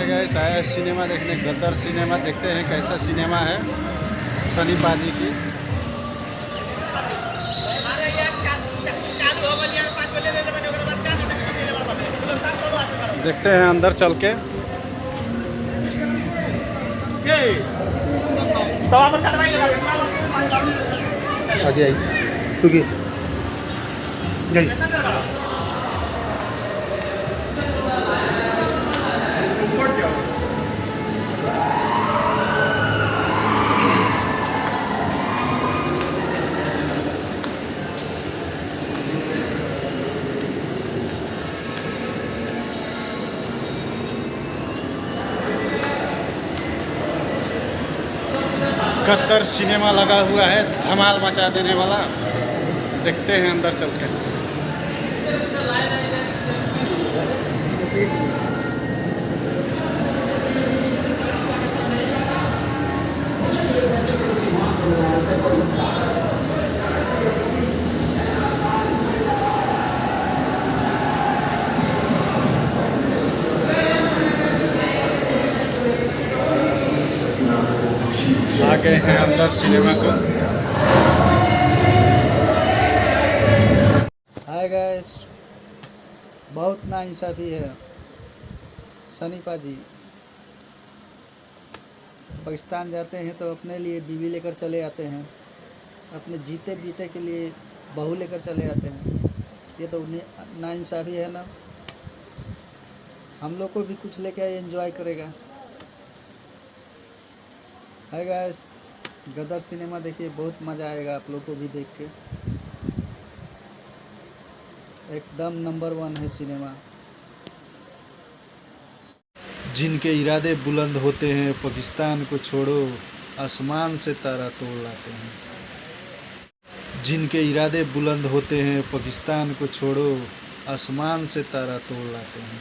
Guys आया cinema देखने, गदर cinema. देखते हैं कैसा सिनेमा है सनी पाजी की। देखते हैं अंदर चल के। आगे आई क्योंकि गदर सिनेमा लगा हुआ है, धमाल मचा देने वाला। देखते हैं अंदर चल के। आ गए हैं अंदर सिनेमा को। हाय गाइस, बहुत नाइंसाफ़ी है सनी पाजी। पाकिस्तान जाते हैं तो अपने लिए बीवी लेकर चले आते हैं, अपने जीते बीते के लिए बहू लेकर चले आते हैं। ये तो नाइंसाफ़ी है ना। हम लोग को भी कुछ लेके आए, एंजॉय करेगा। हाय गाइस, गदर सिनेमा देखिए, बहुत मज़ा आएगा आप लोग को भी देख के। एकदम नंबर 1 है सिनेमा। जिनके इरादे बुलंद होते हैं, पाकिस्तान को छोड़ो, आसमान से तारा तोड़ लाते हैं। जिनके इरादे बुलंद होते हैं, पाकिस्तान को छोड़ो, आसमान से तारा तोड़ लाते हैं।